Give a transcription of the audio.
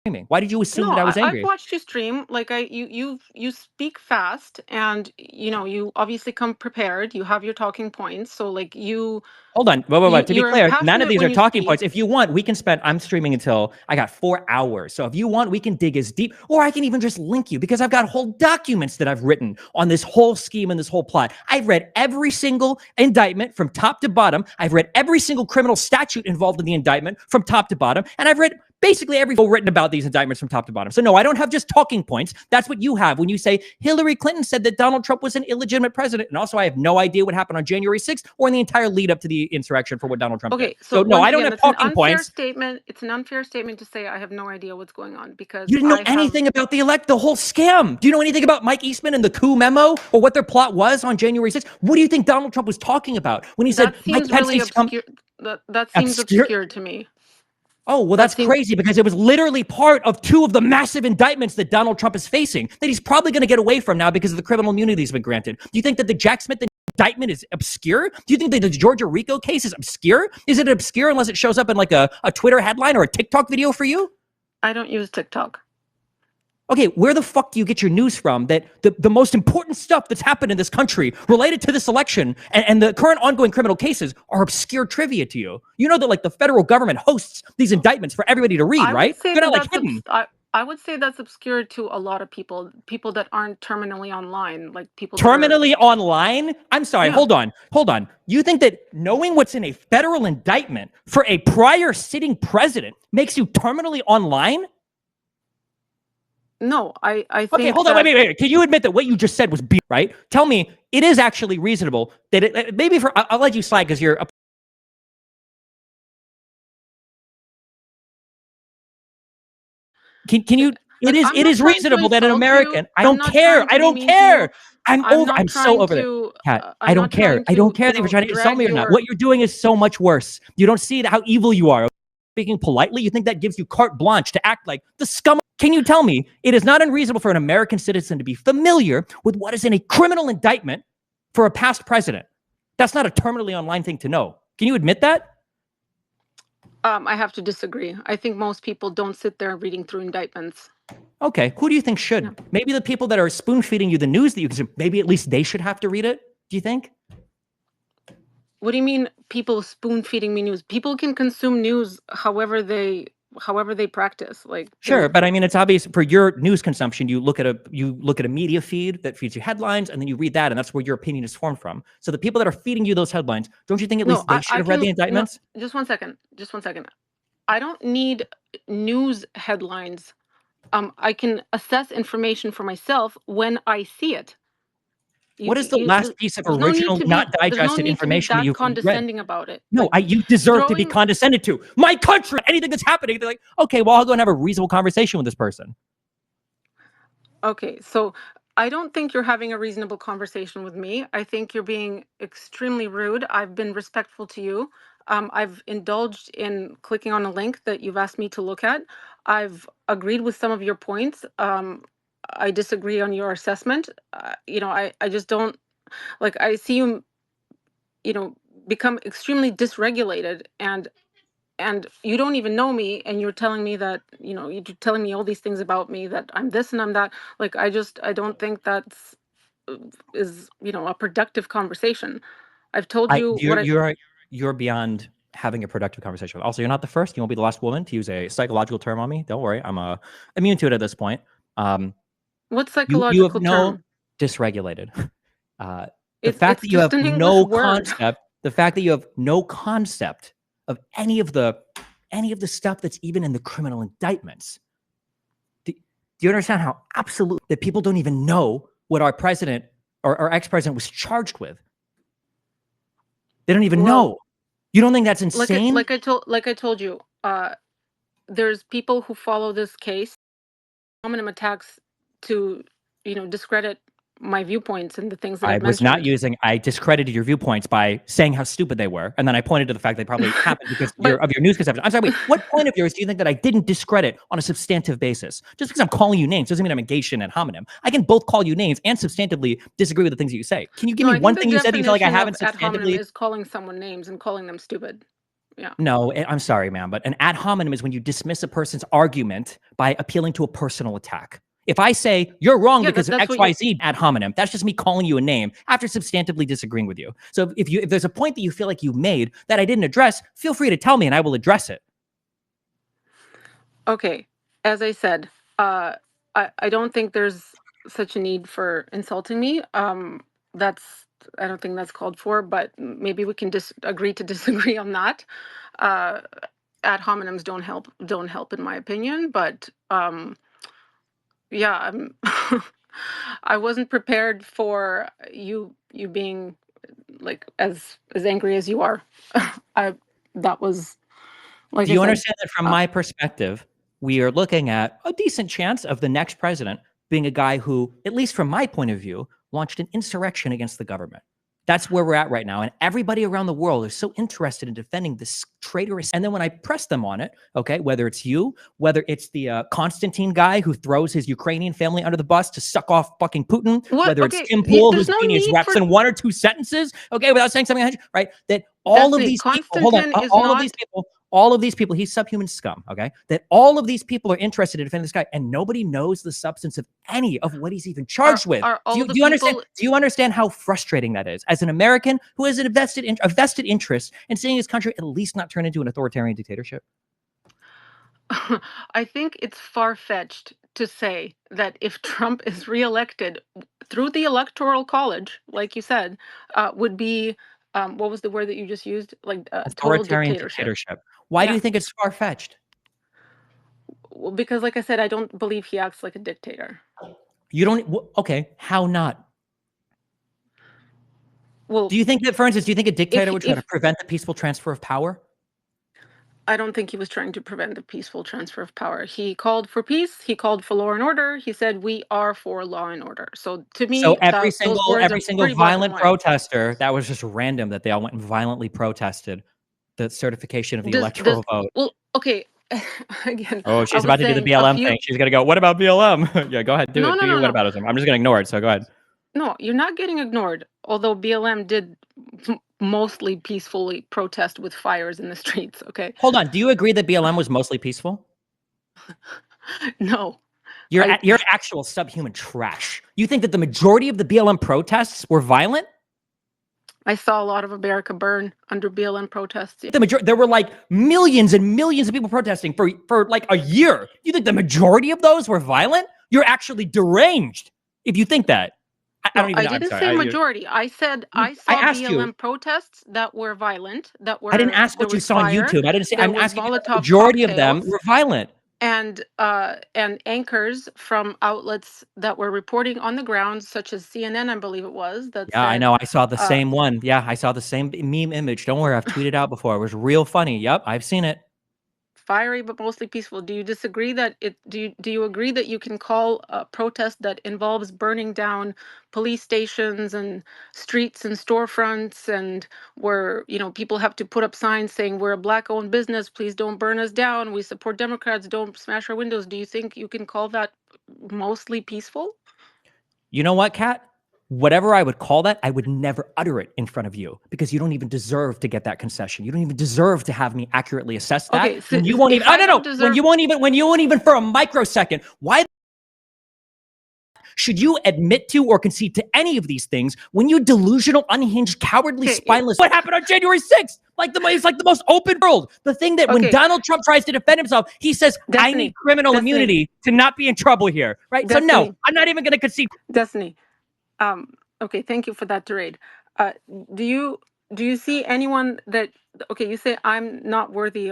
screaming? Why did you assume No, that I was I've angry? watched you stream. Like you speak fast, and you obviously come prepared. You have your talking points, so like Hold on. Whoa. To be you're clear, none of passionate these when are you talking points. speak. If you want, we can spend, I'm streaming until I got 4 hours. So if you want, we can dig as deep, or I can even just link you because I've got whole documents that I've written on this whole scheme and this whole plot. I've read every single indictment from top to bottom. I've read every single criminal statute involved in the indictment from top to bottom. And I've read basically every written about these indictments from top to bottom. So no, I don't have just talking points. That's what you have when you say Hillary Clinton said that Donald Trump was an illegitimate president. And also I have no idea what happened on January 6th or in the entire lead up to the insurrection for what Donald Trump did. Okay, so So no, once I don't again, have that's an talking unfair points. statement. It's an unfair statement to say I have no idea what's going on because You didn't know I have. anything about the whole scam. Do you know anything about Mike Eastman and the coup memo or what their plot was on January 6th? What do you think Donald Trump was talking about when he said That Mike seems Pence really needs to come obscure. That seems obscure? obscure to me. Oh, well, That that's seems crazy because it was literally part of 2 of the massive indictments that Donald Trump is facing that he's probably going to get away from now because of the criminal immunity he's been granted. Do you think that the Jack Smith indictment is obscure? Do you think that the Georgia Rico case is obscure? Is it obscure unless it shows up in like a Twitter headline or a TikTok video for you? I don't use TikTok. Okay, where the fuck do you get your news from that the most important stuff that's happened in this country related to this election and the current ongoing criminal cases are obscure trivia to you? You know that like the federal government hosts these indictments for everybody to read, I would right? say They're that not like hidden. I would say that's obscure to a lot of people that aren't terminally online, like people that are. Terminally online? I'm sorry, Yeah. hold on. You think that knowing what's in a federal indictment for a prior sitting president makes you terminally online? No, I Okay, think hold on. that Wait. Can you admit that what you just said was B, right? Tell me it is actually reasonable that maybe for, I'll let you slide because you're a. Can you, like I'm it not is trying to reasonable that an insult you. American, I I'm don't not care. trying to be mean to you. I'm not I'm so trying over it. to Kat, I I'm don't not care. trying I don't to, care if you're trying to insult drag me or not. your. What you're doing is so much worse. You don't see how evil you are. Speaking politely, you think that gives you carte blanche to act like the scum. Can you tell me it is not unreasonable for an American citizen to be familiar with what is in a criminal indictment for a past president? That's not a terminally online thing to know. Can you admit that? I have to disagree. I think most people don't sit there reading through indictments. Okay, who do you think Yeah. should? Maybe the people that are spoon feeding you the news that you consume. Maybe at least they should have to read it. Do you think? What do you mean people spoon feeding me news? People can consume news however they practice. Like Sure, there's but I mean, it's obvious for your news consumption. You look at a media feed that feeds you headlines, and then you read that, and that's where your opinion is formed from. So the people that are feeding you those headlines, don't you think at no, least they should I have read can the no, indictments? just one second. Just one second. I don't need news headlines. I can assess information for myself when I see it. What is the last piece of original, not There's no digested need to be information that that you've read? condescending about it. No, Like you deserve to be throwing. condescended to. My country, anything that's happening, they're like, okay, well, I'll go and have a reasonable conversation with this person. Okay, so I don't think you're having a reasonable conversation with me. I think you're being extremely rude. I've been respectful to you. I've indulged in clicking on a link that you've asked me to look at. I've agreed with some of your points. I disagree on your assessment. I just don't like. I see you, you know, become extremely dysregulated, and you don't even know me, and you're telling me that you're telling me all these things about me, that I'm this and I'm that. Like I don't think that's is a productive conversation. I've told I you what I. you're beyond having a productive conversation. Also, you're not the first. You won't be the last woman to use a psychological term on me. Don't worry, I'm immune to it at this point. What You have psychological no term? dysregulated. Uh, the fact It's that you just have an English no word. concept, the fact that you have no concept of any of the stuff that's even in the criminal indictments. Do you understand how absolute that people don't even know what our president or our ex-president was charged with? They don't even Well, know. You don't think that's like I, insane? like I told you, there's people who follow this case, hominem attacks to discredit my viewpoints and the things that I've mentioned. I discredited your viewpoints by saying how stupid they were. And then I pointed to the fact they probably happened because But of your news conception. I'm sorry, wait, what point of yours do you think that I didn't discredit on a substantive basis? Just because I'm calling you names doesn't mean I'm engaged in ad hominem. I can both call you names and substantively disagree with the things that you say. Can you give no, me I think one the thing you said that you feel like I definition of haven't ad hominem substantively? is calling someone names and calling them stupid. Yeah. No, I'm sorry, ma'am, but an ad hominem is when you dismiss a person's argument by appealing to a personal attack. If I say you're wrong Yeah, because of that's what you. XYZ ad hominem, that's just me calling you a name after substantively disagreeing with you. So if there's a point that you feel like you made that I didn't address, feel free to tell me and I will address it. Okay, as I said, uh, I don't think there's such a need for insulting me. That's I don't think that's called for, but maybe we can agree to disagree on that. Uh, Ad hominems don't help in my opinion, but yeah, I wasn't prepared for you being like as angry as you are. I that was like Do I you said. understand that from Uh, my perspective, we are looking at a decent chance of the next president being a guy who, at least from my point of view, launched an insurrection against the government? That's where we're at right now. And everybody around the world is so interested in defending this traitorous. And then when I press them on it, okay, whether it's you, whether it's the Constantine guy who throws his Ukrainian family under the bus to suck off fucking Putin, what? whether it's Okay, Tim Pool, there's who's no beating his need reps for in one or two sentences, okay, without saying something, right? That all of Destiny. these people, hold on, Constantine is all of these not. people, all of these people, he's subhuman scum, okay? That all of these people are interested in defending this guy, and nobody knows the substance of any of what he's even Are charged with. are Do all you, the do you understand? people? Do you understand how frustrating that is as an American who has a vested interest in seeing his country at least not turn into an authoritarian dictatorship? I think it's far-fetched to say that if Trump is reelected through the Electoral College, like you said, would be what was the word that you just used? Like total Authoritarian dictatorship. dictatorship. Why do Yeah. you think it's far fetched? Well, because like I said, I don't believe he acts like a dictator. You don't. Okay, how not? Well, Do you think that, for instance, do you think a if dictator would try to if prevent the peaceful transfer of power? I don't think he was trying to prevent the peaceful transfer of power. He called for peace. He called for law and order. He said we are for law and order. So to So me, that those words every are single pretty black and violent white. protester, that was just random that they all went and violently protested the certification of the Does electoral vote. well, okay. Again, Oh, I she's was about to do the saying a BLM few. thing. She's gonna go, what about BLM? Yeah, go ahead, do No, it. no, Do no, your no, whataboutism. I'm just gonna ignore it. So go ahead. no. You're not getting ignored. Although BLM did mostly peacefully protest with fires in the streets. Okay. Hold on. Do you agree that BLM was mostly peaceful? No, You're I you're actual subhuman trash. You think that the majority of the BLM protests were violent? I saw a lot of America burn under BLM protests. Yeah. The majority, there were like millions and millions of people protesting for like a year. You think the majority of those were violent? You're actually deranged if you think that. I No, don't even I know. I'm didn't sorry. say majority. I said I I saw asked you. BLM protests that were violent, that I didn't were ask there what you was saw on fire, YouTube. I didn't say. there I'm was asking you if the Molotov majority of them cocktails, were violent. and anchors from outlets that were reporting on the ground, such as CNN, I believe it was, that Yeah, I said know. I saw the uh, same one. Yeah, I saw the same meme image. Don't worry, I've tweeted out before. It was real funny. Yep, I've seen it. fiery but mostly peaceful. Do you disagree that it? Do you agree that you can call a protest that involves burning down police stations and streets and storefronts, and where people have to put up signs saying we're a black-owned business, please don't burn us down, we support Democrats, don't smash our windows? Do you think you can call that mostly peaceful? You know what, Kat? Whatever I would call that, I would never utter it in front of you because you don't even deserve to get that concession. You don't even deserve to have me accurately assess that Okay, so when you won't even. if Oh I no, no. don't deserve. When you won't even for a microsecond. Why should you admit to or concede to any of these things when you delusional, unhinged, cowardly, Okay, spineless? What happened on January 6th? It's like the most open world. The thing that when okay, Donald Trump tries to defend himself, he says, "I need Destiny, criminal Destiny, immunity to not be in trouble here." Right? So no, Destiny, I'm not even going to concede. Destiny. Um, okay, thank you for that tirade. Uh, do you see anyone that? Okay, you say I'm not worthy